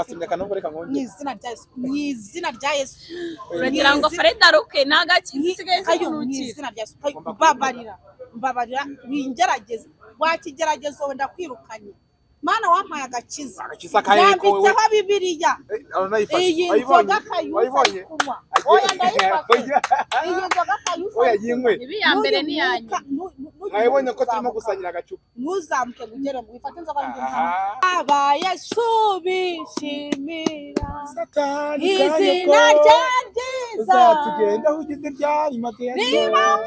wasimye kanongo reka nkonje mwizina rya Yesu mwizina rya Yesu uragira ngo Farida aruke nagakisigaye mwizina rya Yesu mbabarira wingerageze wakigeragezo wenda kwirukanye Mana wampaye agakiza yambitseho Bibiliya iyi nzoga Kayusi kunywa oya ndayifashe iyi nzoga Kayusi oya yinywe ibi ya mbere ni yanyu mwabonye ko turimo gusangira agacupa ntuzamuke gugere ngo wifate inzoga aba Yesu bishimira izina rya ryiza tugenda ugize ryari make niba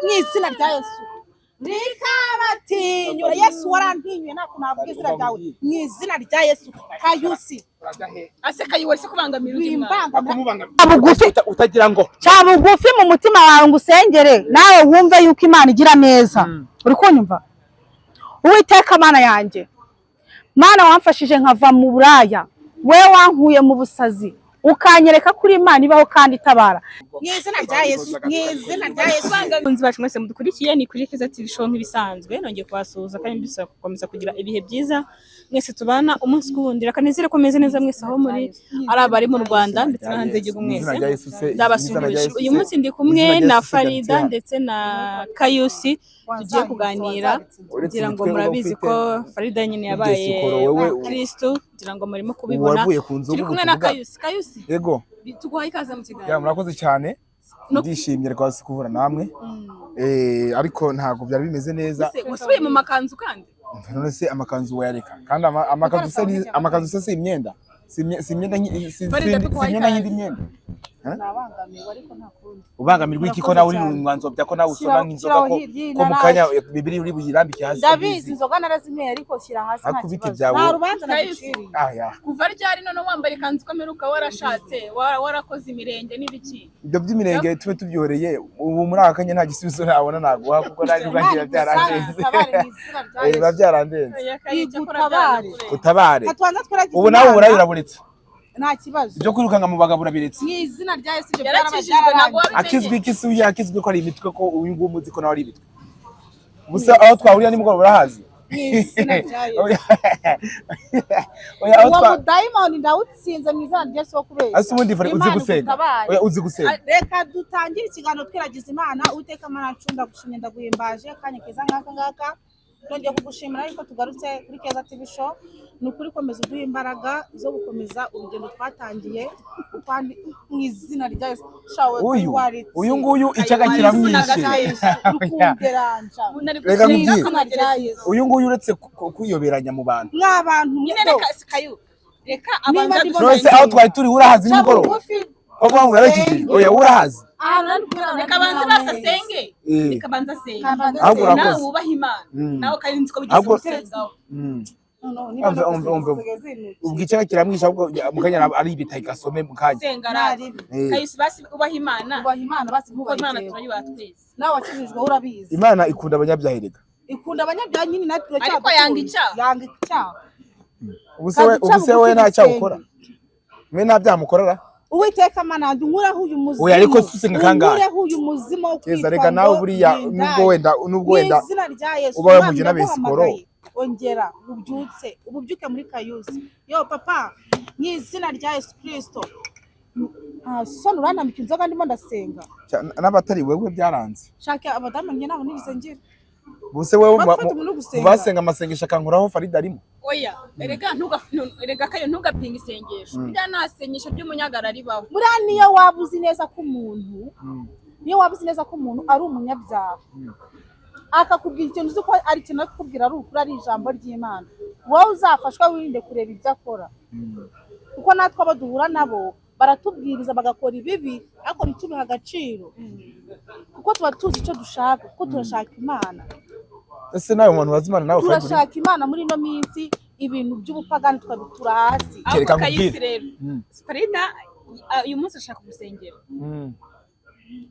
mwizina rya Yesu Nikabatinyura Yesu warantinyuye nako navuga izina ryawe mwizina rya Yesu Kayusi ase Kayusi kubangamira akumubanga abugufi utagira ngo bugufi mu mutima wawe ngusengere nawe wumve yuko Imana igira neza uri kunyumva Uwiteka Mana yanjye Mana wamfashije nkava mu buraya we wankuye mu busazi ukanyereka kuri Imana ibaho kandi itabara mwizina rya Yesu mwizina rya Yesu banzi bacu mwese mudukurikiye ni kuri Keza TV show ntibisanzwe nongeye kubasuhuza kandi mbisa gukomeza kugira ibihe byiza mwese tubana umunsi kuwundi rakanezere ko meze neza mwese aho muri arabari mu Rwanda ndetse n'hanze y'igihugu mwese ndabasuhuje uyu munsi ndi kumwe na Farida ndetse na Kayusi tugiye kuganira kugira ngo murabizi ko Farida nyine yabaye Kristo kugira ngo murimo kubibona turi kumwe na Kayusi yego tuguhaye ikaze mu kiganiro murakoze cyane ndishimye rwose kuvura namwe ariko ntago byari bimeze neza usubiye mu makanzu kandi none se amakanzu wayareka kandi amakanzu se imyenda si imyenda y'indi myenda nabangamiwe ariko nta kundi ubangamirwa iki ko nawe uri umwanzo bya ko nawe usoma nk'inzoga ko mukanya Bibiliya uri buyirambike hasi ndabizi inzoga narazimeye ariko shyira hasi nta kibazo nta rubanza nabiciriye kuva ryari none wambaye ikanzu kameruka warashatse warakoze imirenge n'ibiki ibyo by'imirenge tube tubyoreye ubu muri aka kanya nta gisubizo nabona naguha kuko nari bagira byarandenze biba byarandenze utabare ubu nawe urayuraburitse nta kibazo ibyo kwirukanga mu bagabo biretse mwizina rya Yesu ibyo akizwi kisuye akizwi ko ari imitwe ko uyu nguyu muzi ko nawe ari imitwe gusa aho twahuriye nimugoroba urahazi mwizina rya Yesu uwo diamond ndawutsinze mwizina rya Yesu kubera ase ubundi uzi gusenga uzi gusenga reka dutangire ikiganiro twiragiza Imana Uwiteka Mana ncunda gushimye ndaguhimbaje kanye keza ngaka Nongeye kugushimira ariko tugarutse kuri Keza TV show nukuri komeza uduha imbaraga zo gukomeza urugendo twatangiye kandi mwizina rya Yesu shawe uyu nguyu icyaga kiramwishe reka uyu nguyu uretse kuyoberanya mu bantu n'abantu nyine reka abanza rose aho twari turi urahazi nimugoroba Oba ngarakiye oya urahazi reka banza basasenge reka banza senge nawe wubaha Imana nawe karinzi ko bigize ubwicara kiramwisha ahubwo mukanya ari ibitayi gasome mukanya sengarari Kayusi basi ubaha Imana basi kuko Imana turayubatwese nawe wakijijwe urabizi Imana ikunda abanyabyaherega ikunda abanyabyaha nyine natwe ariko yanga icyaha ubuse we nta cyaha ukora mwe nta byaha mukorera Uwiteka Mana nkuraho uyu muzimo oya ariko susenga kangahe nkuraho uyu muzimo wo kwitwa reka nawe buriya nubwo wenda izina rya Yesu uba wamuje n'abesikoro ongera ububyuke muri Kayusi yo papa n'izina rya Yesu Kristo sonu ranambika inzoga ndimo ndasenga n'abatari wewe byaranze shaka abadamu njye nabo nibisengera buse wewe basenga amasengesho akankuraho Farida arimo oya erega kayo ntugapinga isengesho bya nasenyesho by'umunyagara ribaho muri niyo wabuzi neza ko umuntu ari umunyabyaha akakubwira ikintu uzi ko ari ikintu akubwira ari ukuri ari ijambo ry'Imana wowe uzafashwa wirinde kureba ibyo akora kuko natwe abo duhura nabo baratubwiriza bagakora ibibi ariko ntitubihe agaciro kuko tuba tuzi icyo dushaka kuko turashaka Imana ese nawe umuntu wazimana nawe turashaka Imana muri no minsi ibintu by'ubupagani twabitura hasi ariko Kayusi rero Farida uyu munsi ashaka gusengera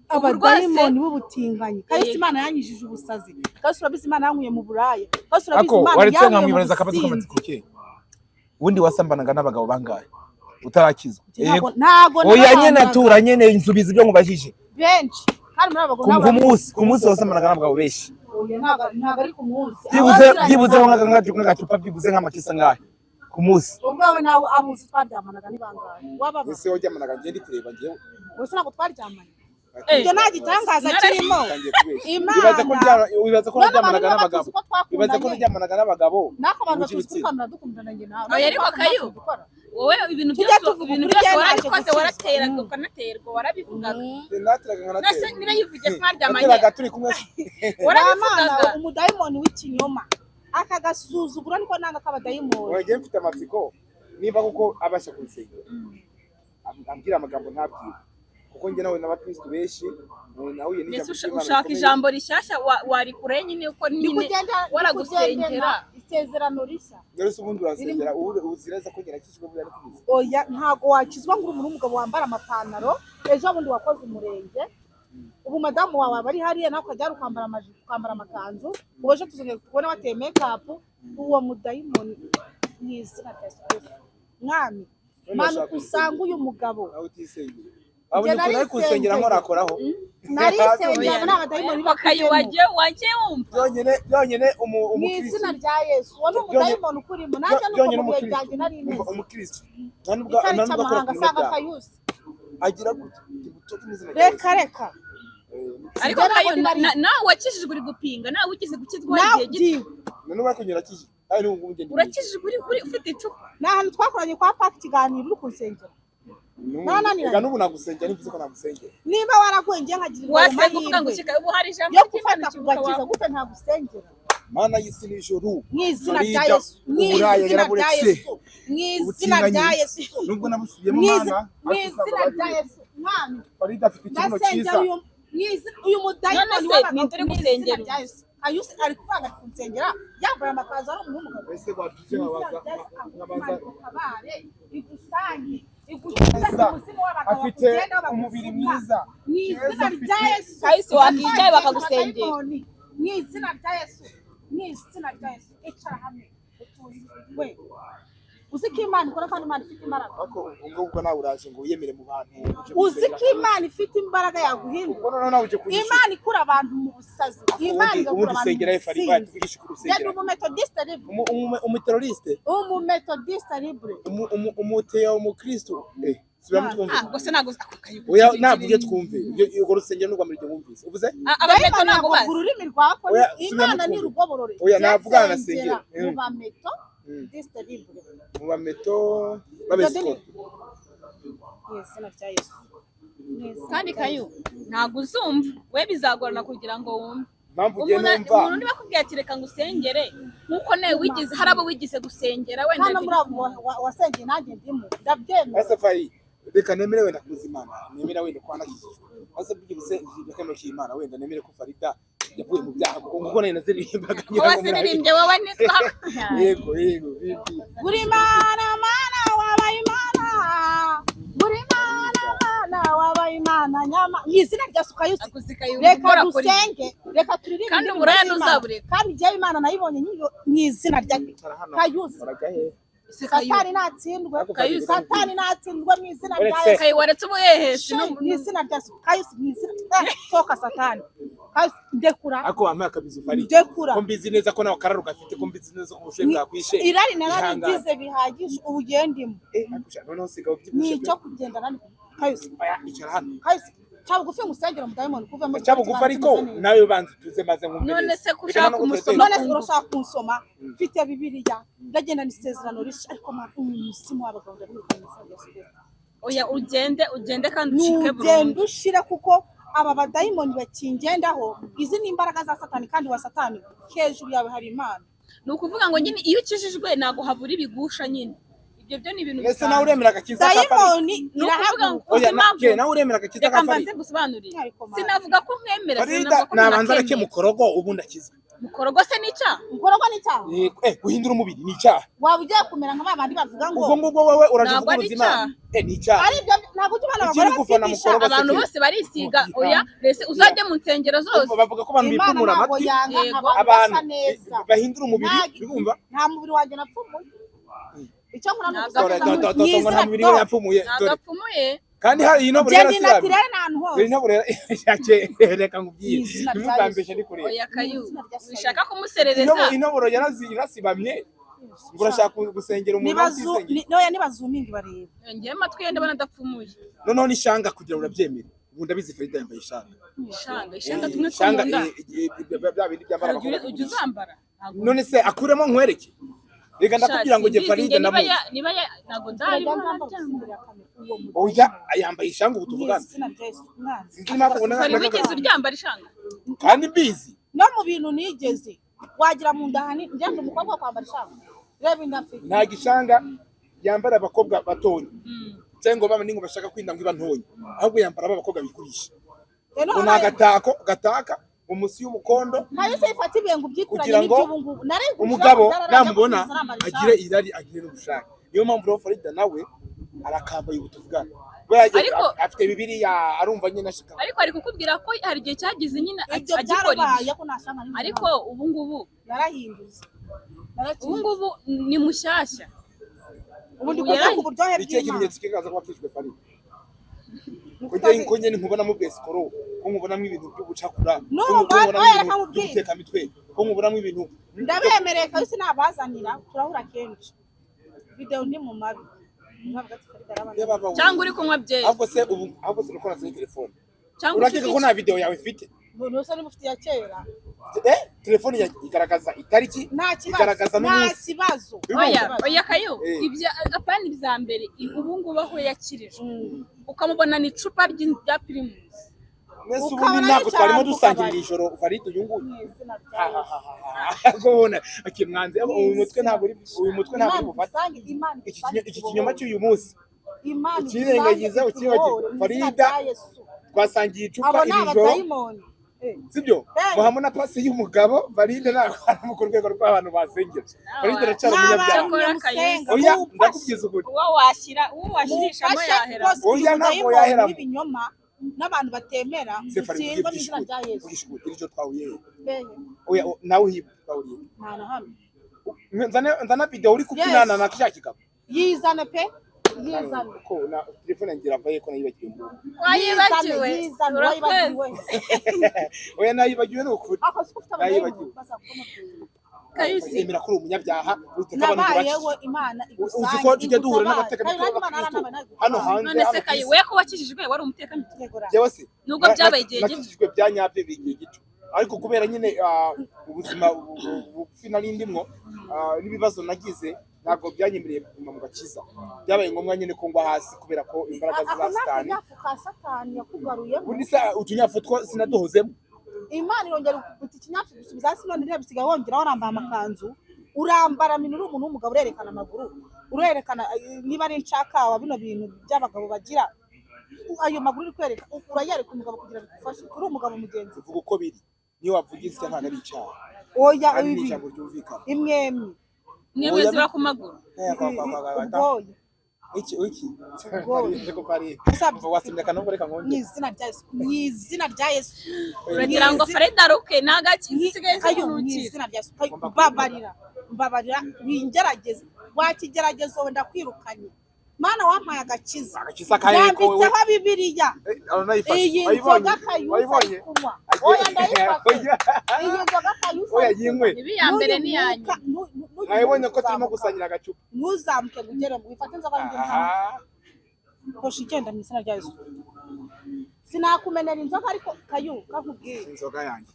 abadayimoni b'ubutinganyi Kayusi Imana yanyijije ubusazi Kayusi urabizi Imana yankuye mu buraya Kayusi urabizi Imana waretse nkamwiboneza akabazo k'amatsiko ke ubundi wasambanaga n'abagabo bangahe utarakizwa ntago oya nyene aturanye ne insubiza ibyo nkubajije benshi kandi muri abagabo n'abagabo ku munsi wasambanaga n'abagabo benshi ntago ari ku munsi byibuze nk'agacupa byibuze nk'amakisa ngahe ku munsi ubwawe nawe abuzi twaryamanaga ni bangahe wababa ese waryamanaga ngiye ndi kureba ngewe gusa ntabwo twaryamanye ibyo nta gitangaza kirimo wibaza ko naryamanaga n'abagabo wibaza ko naryamanaga n'abagabo nako abantu tuzikamera dukundana nge nawe oya ariko Kayu wowe ibintu byose warabikoze warateraga ukanaterwa warabivugaga nase nirayivuge twaryamanye turi kumwe warabivugaga umudayimoni w'ikinyoma akagasuzugura niko nanga kabadayimoni oye mfite amatsiko niba kuko abasha kunsenya ambwira amagambo ntabwira kuko njye nawe n'abakristo benshi nahuye n'ijambo ushaka ijambo rishyashya wari kure nyine uko nyine waragusengera isezerano rishya rero ubundi urasengera uzireza ko ngerakishwe buri ariko oya ntago wakizwa ngo umuntu w'umugabo wambara amapantaro ejo bundi wakoze umurenge ubu madamu wawe aba ari hariya nawe ukajya ukambara amajipo ukambara amakanzu ubu ejo tuzongera kubona wateye make-up uwo mudayimoni mw'izina rya Yesu mwami mana usanga uyu mugabo nawe utisengera abo nari kusengera nkorakoraho nari sengera n'abadayimoni Kayu waje wumva byonyine mw'izina rya Yesu wari umudayimoni ukurimo nanjye nuko mu bihe byanjye nari imeze umukristo itariki amahanga asanga Kayusi agira gutya reka ariko Kayu nawe wakijijwe uri gupinga nawe ugize gukizwa igihe gito none wakunyura kije ari n'ubugende urakijijwe uri ufite icupa n'ahantu twakoranye kwa park kiganiro uri kunsengera nananira n'ubu nagusengera nivuze ko nagusengera niba waraguye nkagirirwa wasenga uvuga ngo kika ubu hari ijambo yo gufata kugakiza gute ntagusengera mana y'isi n'ijuru mw'izina rya Yesu mw'izina rya Yesu mw'izina rya Yesu nubwo nabusubiyemo mana mw'izina rya Yesu mwami Farida afite ikintu cyiza uyu mudayimoni w'abagabo gusengera Kayusi ari kuvanga kunsengera yambaye amakanzu ari umuntu w'umugabo ese batuje babaza igusange afite umubiri mwiza mw'izina rya Yesu Kayusi wakicaye bakagusengera mw'izina rya Yesu mw'izina rya Yesu icara hamwe we uzi ko Imana ikora kandi Imana ifite imbaraga ubwo nawe uraje ngo wiyemere mu bantu uzi ko Imana ifite imbaraga yaguhindura Imana ikura abantu mu busazi Imana igakura abantu usengera Farida tugisha ku rusengero umumetodiste libre umuteroriste umumetodiste libre umuteo umukristo gusa ntabwo Kayu oya nabyo twumve urwo rusengero n'urwa muri wumvise uvuze abameto ntabwo bazi ururimi rwako Imana ni rugoborore oya navugana na sengero mu bameto diste libre mu bameto babesko mw'izina rya Yesu kandi Kayu ntabwo uzumva we bizagorana kugira ngo wumve umuntu niba akubwiye ati reka ngusengere nkuko nawe wigize hari abo wigize gusengera wenda hano muri abo wasengeye nanjye ndimo ndabyemera asafari reka nemere wenda kuza Imana nemera wenda kwanakijijwe ase byibuse ndekano cy'Imana wenda nemere ko Farida yavuye mu byaha kuko nari naziririmbaga wasiririmbye wowe nitwa yego buri mana wabaye Imana buri mana wabaye Imana nyama mw'izina rya Yesu Kayusi reka dusenge reka turirimbe kandi umuraya ntuzabureka kandi jya Imana nayibonye mw'izina rya Kayusi Satani natsindwe Satani natsindwe mw'izina rya Yesu Kayu waretse ubuheheshi mw'izina rya Yesu Kayusi mw'izina toka Satani Kayusi ndekura ako amaya kabizo Farida ndekura ko mbizi neza ko nawe kararuka afite ko mbizi neza ko ubushe bwakwishe irari narabigize bihagije ubugendimo noneho sigaho nicyo kugendana Kayusi icara hano Kayusi cyabugufi musengera mudayimoni kuvemo cyabugufi ariko nawe banze tuze maze nkumve none se kushaka umusoma none se urashaka kunsoma mfite Bibiliya ndagenda n'isezerano risha ariko umusimu w'abagabo ndabiruka oya ugende kandi ushike burundu ushire kuko aba badayimoni bakingendaho izi ni imbaraga za Satani kandi wa Satani hejuru yawe hari Imana ni ukuvuga ngo nyine iyo ukijijwe ntabwo habura ibigusha nyine ibyo ni ibintu bisanzwe nawe uremera agakiza ka dayimoni irahaguruka nawe uremera agakiza ka Farida reka gusobanurira sinavuga ko mwemera Farida nabanza areke mukorogo ubundi akiza mukorogo se nicyaha mukorogo nicyaha guhindura umubiri ni icyaha waba ugiye kumera nka babandi bavuga ngo ubwo ngubwo wowe uravuga ubuzima ni icyaha ari ibyo ntabwo ujya ubana abagore basigisha abantu bose barisiga oya rese uzajya mu nsengero zose bavuga ko abantu bipfumura amatwi abantu bahindura umubiri bibumva nta mubiri wanjye napfumuye icyo nkora n'ubuzima yapfumuye kandi hari ino buri yari naturel nantu hose ino buri reka ngubwiye nimugambeshe ndi kureba oya Kayu ushaka kumuserereza ino buri yarasibamye ngo urashaka gusengera umuntu utisengera noya nibazumingi bareba ngiye amatwi yende bana ndapfumuye noneho nishanga kugira urabyemera ubu ndabizi Farida yambaye ishanga tumwe twumunda bya bindi byambara ujye uzambara none se akuremo nkwereke reka ndakubwira ngo je Farida niba ntago ndari oya yambaye ishanga ubu tuvugana sinzi impamvu ubona wigeze uryambara ishanga kandi mbizi no mu bintu nigeze wagira mu ndahani njye umukobwa kwambara ishanga reba indafite nta gishanga yambara abakobwa batonya cyangwa baba ningo bashaka kwinda ngo iba ntonya ahubwo yambara abakobwa bikurisha ngo nagatako gataka umusi y'umukondo nayo se ifata ibintu byikuranye n'iby'ubungubu umugabo namubona agire irari agire n'ubushake niyo mpamvu rero Farida nawe arakambaye ubutuvugana ariko afite Bibiliya arumva nyine ashika ariko kukubwira ko hari gihe cyagize nyine agikora ariko ubu ngubu yarahindutse ubu ngubu ni mushyashya ubu ndi kuvuga uburyohe bw'Imana ikimenyetso kikaza kuba kishwe Farida konye nkubona mu besikoro ko nkubonamo ibintu byo gucakura no bana guteka mitwe ko nkubonamo ibintu ndabemereye kabisa nabazanira turahura kenshi video ndi mu mabi cyangwa uri kunywa byeye ahubwo se ukora kuri telefone urakeka ko nta video yawe ifite umuntu wese mufite ya kera telefone igaragaza itariki igaragaza n'umunsi nta kibazo oya kayo ibyo apana ibya mbere ubu ngubu aho yakirijwe ukamubona ni icupa rya Primus nese ubundi ntabwo twarimo dusangirira ijoro Farida uyunguye gobona akimwanze uyu mutwe ntabwo bufata iki kinyoma cy'uyu munsi ikirengagiza ukibagiwe Farida twasangiye icupa iri joro sibyo muhamuna pasi y'umugabo Farida ntabwo mu rwego rw'abantu basengera Farida aracara umunyabyaha oya ndakubwiza ukuri uwo washirisha mo yahera oya ntabwo yahera ibinyoma n'abantu batemera singwa n'izina rya Yesu iryo twahuye oya nawe hibawuriye nta na hamwe nzana video uri kubyinana na kishakigabo yizane pe yizane ko na telefone ngira vaye ko nayibagiwe ngo wayibagiwe oya nayibagiwe no kuri nayibagiwe kayusi emera kuri umunyabyaha uteka abantu nabayeho Imana igusange uzi ko tujya duhura n'abatekamutwe hano hanze none se kayi we ko wakijijwe wari umutekamutwe yewe se nubwo byabaye igihe nakijijwe byanyabye bigiye gico ariko kubera nyine ubuzima bufi nari ndimwo n'ibibazo nagize ntabwo byanyemereye kuguma mu gakiza byabaye ngombwa nyine ko ngwa hasi kubera ko imbaraga za satani yakugaruye ubundi se utunyafutwa sinaduhozemo Imana irongera guta ikinyafu gusubiza hasi none reba usigaye wongera warambaye amakanzu urambara uri umuntu w'umugabo urerekana amaguru urerekana niba ari incakawa bino bintu by'abagabo bagira ayo maguru uri kwereka urayereka umugabo kugira ngo bigufashe uri umugabo mugenzi uvuga uko biri niyo wavugize icyo ntabwo ari icyaha oya ni ijambo ryumvikana imwemwe mwemwe ziba ku maguru ubwoye iki ko pari wasimye kanumva reka nkonje ni izina rya Yesu uragira ngo Farida ruke nagaki isigaye izina rya Yesu mbabarira wingerageze wakigerageza wenda kwirukanye Mana wampaye agakiza yanditseho Bibiliya iyi nzoga kayusa kunywa oya ndayifata iyi nzoga kayusa oya yinywe ibi ya mbere ni yanyu nayibonye ko turimo gusangira agacupa ntuzamuke gugere ngo wifate inzoga hoshi igenda mu izina rya Yesu sinakumenera inzoga ariko kayu kakubwiye inzoga yanjye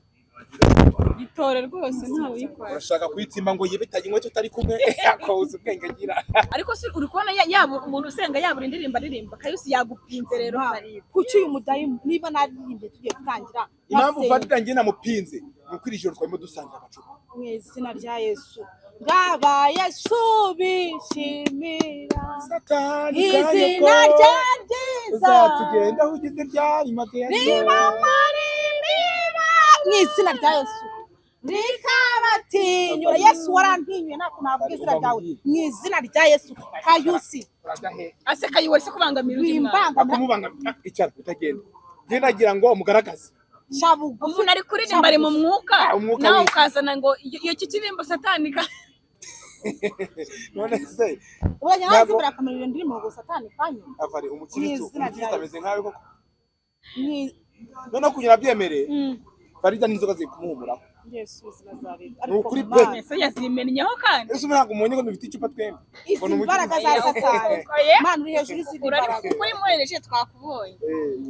gitore rwose ntawe uyikora urashaka kwitsimba ngo yibitaye inkwe tutari kumwe yakoze ubwenge agira ariko si uri kubona yaba umuntu usenga yaba indirimba aririmba kayusi yagupinze rero Farida kuki uyu mudayimu niba naririmbye tugiye gutangira impamvu Farida njye namupinze nuko iri joro twarimo dusangira agacupa mu izina rya Yesu ngaba Yesu bishimira satani izina rya ryiza tugenda aho ugeze ryari magenda mu izina rya Yesu rikabatinyura Yesu warantinyuye nako navuga izina ryawe mu izina rya Yesu kayusi ase kayi wese kubangamira wimbanga akumubanga icara utagenda je nagira ngo mugaragaze shabugu umuntu ari kuririmba ari mu mwuka nawe ukazana ngo iyo kikirimba satani ka none se uranya hazi barakamurira ndirimo ngo satani kanye avari umukiristo ameze nkawe koko none kugira byemere Farida n'inzoga ziri kumuhumuraho Yesu Nazareti Ni ukuri pe. ese yazimennyeho kandi Ese ntabwo umunye ko dufite icupa twembi. izi mbaraga za Satani Imana uri hejuru y'izindi mbaraga kuko imwohereje twakubonye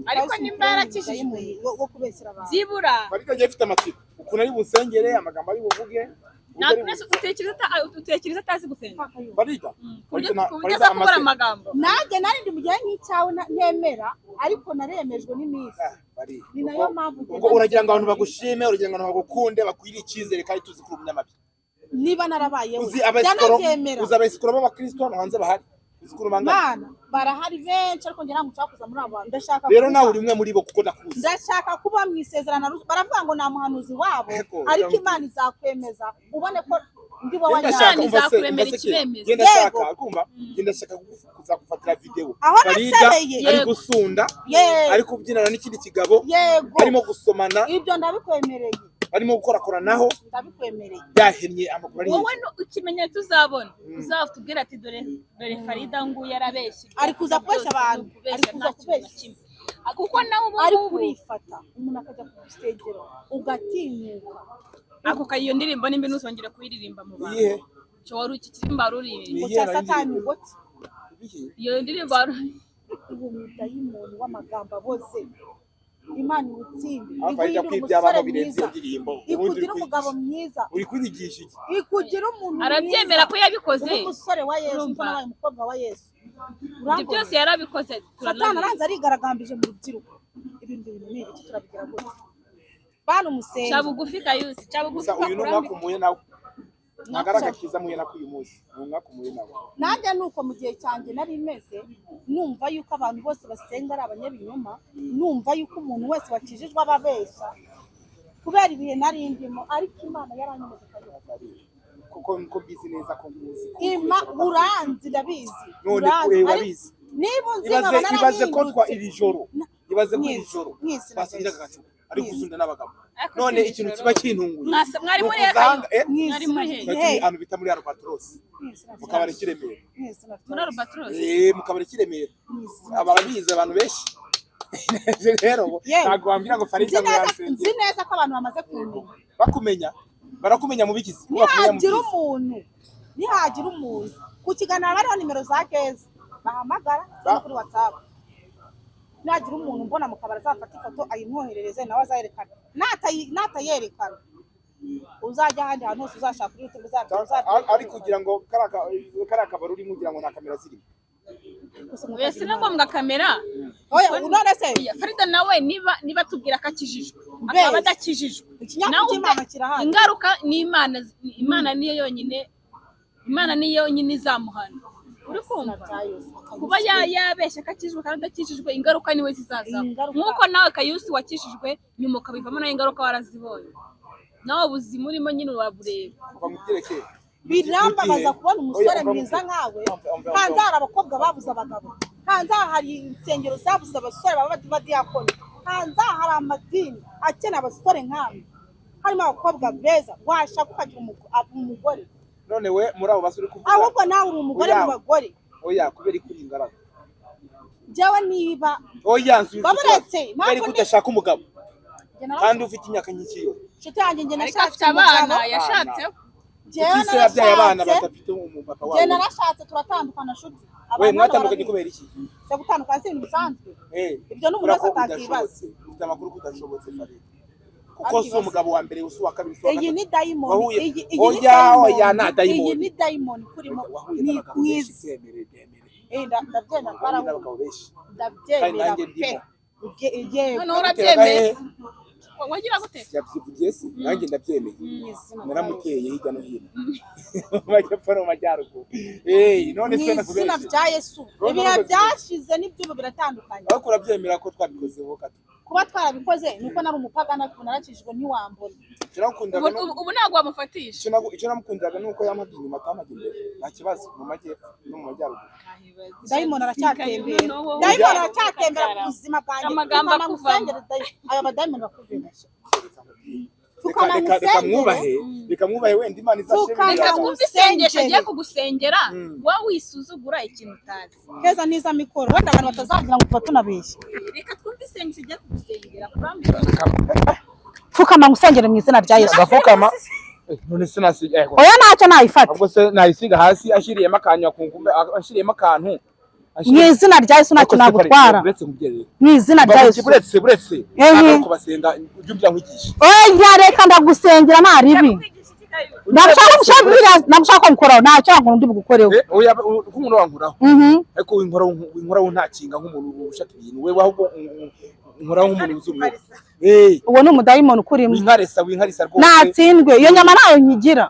ariko nimba yarakijijwe wo kubeshyira abantu byibura Farida agiye afite amatsiko. Ukuntu ari busengere amagambo ari buvuge. utekereza atazi gusenga Farida. kurya gukora amagambo nanjye nari ndi mu gihe nk'icyawe nemera ariko naremejwe n'iminsi ni nayo mpamvu ngo uragira ngo abantu bagushime, uragira ngo abantu bagukunde, bakwiriye icyizere kandi tuzi ko umunyamabi. niba narabayeho Uzi abayisikoro b'abakristo hano hanze bahari. Isikoro bangana. Mana barahari benshi ariko njye ntabwo nshaka kuza muri abo bantu ndashaka Rero nawe uri umwe muri bo kuko ndakuzi. ndashaka kuba mu isezerano baravuga ngo nta muhanuzi wabo ariko Imana izakwemeza ubone ko ndi wowe Imana izakuremera ikibemeza Genda shaka kumva genda shaka kuzagufatira video Farida ari gusunda ari kubyinana n'ikindi kigabo arimo gusomana ibyo ndabikwemereye barimo gukorakoranaho ndabikwemereye yahemye amakuru ari wowe ikimenyetso uzabona uzatubwira ati dore Farida ngo yarabeshye ari kuza kubeshya abantu ari kuza kubeshya kuko nawe ubu ari kurifata umuntu akajya ku rusengero ugatinyuka ako kayo ndirimbo nimba nuzongera kuyiririmba mu bantu iyihe cyo wari iki kirimba ruririmba ngo cya Satani ngo iyo ndirimbo ubu mudayimoni w'amagambo aboze Imana iwutsinde Farida kwibya abantu birenze indirimbo ikugira umugabo mwiza uri kwigisha iki ikugira umuntu arabyemera ko yabikoze umusore wa Yesu nawe umukobwa wa Yesu ibyo byose yarabikoze Satani aranze arigaragambije mu rubyiruko ibintu ni iki turabigira gute bana umusenyi cabugufi kayusi cabugufi uyu numwakumuye nawe nagaraga kiza muye nako uyu munsi numwakumuye nawe nanjye nuko mu gihe cyanjye nari imeze numva yuko abantu bose basenga ari abanyabinyoma numva yuko umuntu wese wakijijwe ababeshya kubera ibihe nari ndimo ariko Imana yaranyemeje kuko niko bizi neza ko muzi uranzi ndabizi none urabizi niba unzi nkaba ibaze ko twa iri joro ibaze ko iri joro mwisi basira gacu ari gusunda n'abagabo none ikintu kiba kintunguye mwari muri mwari muri he ahantu bita muri Albatros mukabare kiremera muri Albatros mukabare kiremera ababize abantu benshi rero ntago wambira ngo Farida ngo yansenge nzi neza ko abantu bamaze kumenya barakumenya mu bikizi nihagira umuntu ku kiganiro hariho nimero za Keza bahamagara kuri WhatsApp nagira umuntu mbona mu kabari azafata ifoto ayimwoherereze nawe azayerekana natayerekana uzajya ahandi hantu hose uzashaka kuri YouTube ari kugira ngo kara kabari urimo kugira ngo nta kamera zirimo wese ngombwa kamera oya none se Farida nawe niba tubwira ko akijijwe akaba adakijijwe nawe ingaruka ni Imana niyo yonyine izamuhana uri kumva kuba yabeshya ko akijijwe kandi adakijijwe ingaruka niwe zizaza nk'uko nawe Kayusi wakijijwe nyuma ukabivamo nawe ingaruka warazibonye nawe ubuzima urimo nyine urabureba birambabaza kubona umusore mwiza nkawe hanze hari abakobwa babuze abagabo hanze hari insengero zabuze abasore baba badiyakoni hanze hari amadini akeneye abasore nkawe harimo abakobwa beza washaka ukagira umugore none we muri abo basore kuvuga ahubwo nawe uri umugore mu bagore oya kubera ikuri ingaraga jewe niba oya nsubiza baburetse kubera ko udashaka umugabo kandi ufite imyaka nk'ikiyo nshuti yanjye njye nashatse abana yashatse jewe yabyaye abana badafite umupapa wabo jewe narashatse turatandukana shuti we mwatandukanye kubera iki se gutandukana si bisanzwe ibyo n'umuntu wese atakibaza ufite amakuru kudashobotse Farida kuko si umugabo wa mbere usuwa kabiri iyi ni diamond oya na diamond iyi ni diamond kurimo ni mwiza ndabyemera ndabyemera pe none urabyemeye wagira gute yabyivugiye se nanjye ndabyemeye naramuteye hirya no hino majyepfo no majyaruguru none se nakubeshye izina bya Yesu ibihe byashize n'ibyubu biratandukanye ariko urabyemera ko twabikozeho gato kuba twarabikoze nuko nari umupagana narakijwe ntiwambone ubu ntabwo wamufatisha icyo namukundiraga nuko yamajya inyuma atamajya imbere nta kibazo mu majyepfo no mu majyaruguru Diamond aracyatembera ku buzima bwanjye amagambo akuvamo aya Diamond bakuvemo reka mwubahe wenda Imana izashimira reka twumve isengesho agiye kugusengera wowe wisuzugura ikintu utazi Keza niza mikoro wenda abantu batazagira ngo tuba tunabeshya reka twumve isengesho agiye kugusengera kurambira pfukama ngusengere mu izina rya Yesu. Agapfukama none se nasiga oya ntacyo nayifata ahubwo se nayisiga hasi ashiriyemo akantu akumva ashiriyemo akantu mu izina rya Yesu ntacyo nagutwara mu izina rya Yesu. buretse ntabwo basenga ujya nkwigisha oya reka ndagusengera nta ribi nagushaka gukora ntacyo ndi bugukoreho oya nk'umuntu wankuraho ariko winkoraho ntakinga nk'umuntu ushaka ibintu wewe ahubwo nkoraho nk'umuntu uzumwe uwo ni umudayimoni ukurimo winkarisa rwose natsindwe iyo nyama nayo nyigira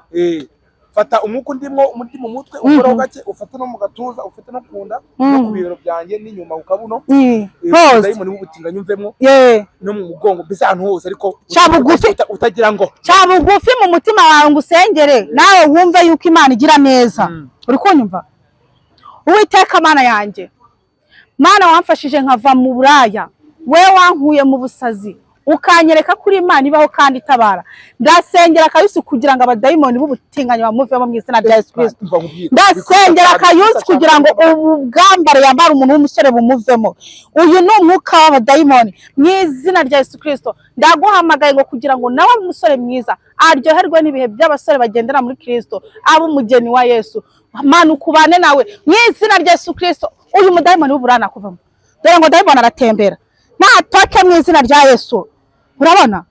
fata umwuka ndimo mu mutwe ukoraho gake ufata no mu gatuza ufite no kunda no ku bibero byanjye n'inyuma ukabuno dayimoni w'ubutinga nyumvemo no mu mugongo mbese ahantu hose ariko utagira ngo bugufi mu mutima wawe ngo usengere nawe wumve yuko Imana igira neza. Uri kunyumva? Uwiteka Mana yanjye, Mana wamfashije nkava mu buraya, we wankuye mu busazi ukanyereka kuri Imana ibaho kandi itabara. Ndasengera Kayusi kugira ngo abadayimoni b'ubutinganya bamuvemo mu izina rya Yesu Kristo. Ndasengera Kayusi kugira ngo ubugambare yambara umuntu w'umusore bumuvemo. Uyu ni umwuka w'abadayimoni mu izina rya Yesu Kristo. Ndaguhamagaye ngo kugira ngo nawe umusore mwiza aryoherwe n'ibihe by'abasore bagendera muri Kristo, abo umugeni wa Yesu. Mana ukubane nawe mu izina rya Yesu Kristo. Uyu mudayimoni w'uburana kuvamo, dore ngo dayimoni aratembera natoke mu izina rya Yesu. Urabona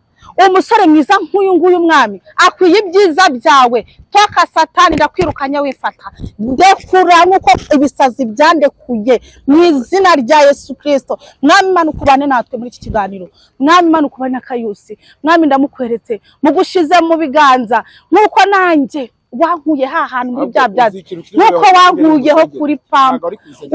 umusore mwiza nk'uyu nguyu mwami akwiye ibyiza byawe. Toka Satani ndakwirukanya wifata, ndekura nkuko ibisazi byandekuye mu izina rya Yesu Kristo. Mwami Mana ukubane natwe muri iki kiganiro. Mwami Mana ukubane na Kayusi. Mwami ndamukweretse mugushize mu biganza nkuko nanjye wankuye hahantu muri bya byatsi, nkuko wankuyeho kuri pampa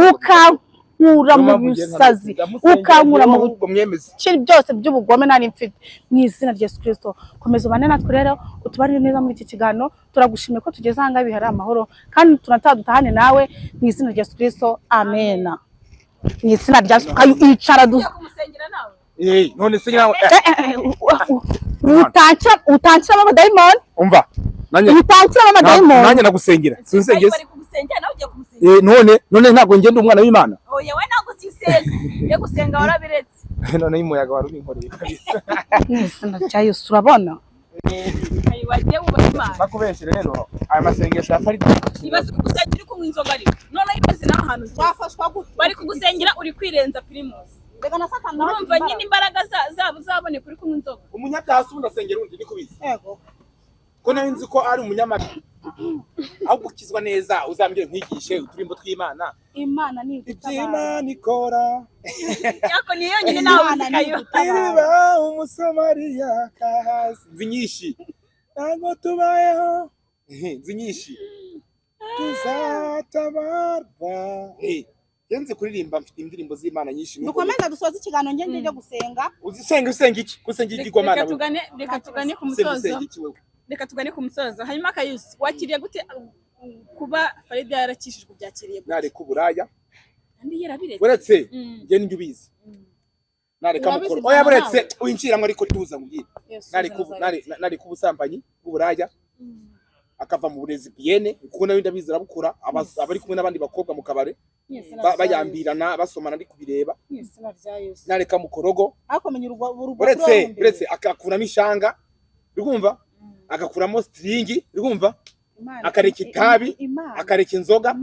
ukankura mu bisazi, ukankura mu bukiri byose by'ubugome nari mfite mu izina rya Yesu Kristo. Komeza ubane natwe rero utubarire neza muri iki kiganiro. Turagushimiye ko tugeze aha ngaha bihari amahoro kandi tunatadutahane nawe mu izina rya Yesu Kristo. Amen. Mu izina rya Yesu icara none se nawe utancira abadayimoni umva nanjye nagusengera sinsengeze none ntabwo ngenda umwana w'Imana. Oya we ntabwo sisenga yo gusenga warabiretse none y'umuyaga wari ubinkoreye kabisa. Mwese Yesu urabona wagiye wubaha Imana bakubeshe rero aya masengesho ya Farida ibaze kugusengera uri kunywa inzoga ari none ibaze n'ahantu wafashwa gute bari kugusengera uri kwirenza Primus. Rega na Satani urumva nyine imbaraga zabo zabone kuri kunywa inzoga. Umunyabyaha ubundi asengera undi niko bizi yego ko nawe nzi ko ari umunyamara aho gukizwa neza uzambye nkwigishe uturimbo tw'Imana. Imana ni Imana ikora yako ni yonyine nawe uzikayo iriba umusamariya kahazi nzinyinshi ntabwo tubayeho nzinyinshi tuzatabarwa yenze kuririmba mfite indirimbo z'Imana nyinshi. Dukomeza dusoza ikiganiro ngende cyo gusenga. Usenga iki gusenga igigomana reka tugane ku musozo. Reka tugane ku musozo. Hanyuma Kayusi wakiriye gute kuba Farida yarakishijwe byakiriye gute? Nareka uburaya kandi yarabiretse buretse nge ndi ubizi nareka mukoro oya buretse winjiramo ariko tuza ngubwira nareka ubusambanyi uburaya akava mu burezi biyene kuko nawe ndabizi arabukura abari kumwe n'abandi bakobwa mu kabare bayambirana basomana ndi kubireba. Nareka mukorogo akomenya urugo buretse akakuramo ishanga urumva agakuramo stringi urumva akareka itabi akareka inzoga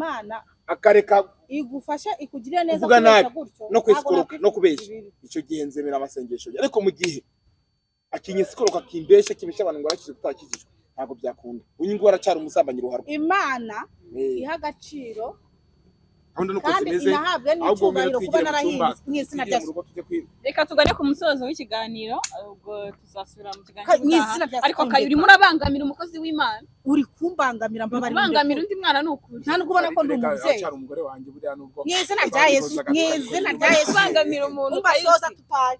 akareka igufasha ikugirira neza kubesha gutyo no kwisikoroka no kubesha. Icyo gihe nzemera amasengesho ariko mu gihe akinyisikoroka kimbesha kibesha abantu ngo arakize kutakijijwe ntabwo byakunda. Uyu ngo aracyari umusambanyi ruharwa. Imana iha agaciro kandi inahabwe n'icyubahiro kuba narahinze mu izina rya Yesu. Reka tugane ku musozo w'ikiganiro ubwo tuzasubira mu kiganiro ariko Kayuri murabangamira umukozi w'Imana. Uri kumbangamira mbabarira bangamira undi mwana n'ukuri nta nukubona ko ndi umuvyeyi acyari umugore wanjye buriya nubwo mu izina rya Yesu mu izina rya Yesu bangamira umuntu.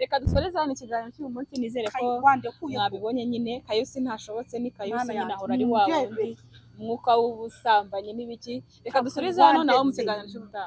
Reka dusoreze hano ikiganiro cy'uyu munsi nizere ko mwabibonye nyine Kayusi ntashobotse ni Kayusi nyine ahora ari wawe umwuka w'ubusambanyi n'ibiki. Reka dusoreze hano nawo mu kiganiro cy'ubutaha.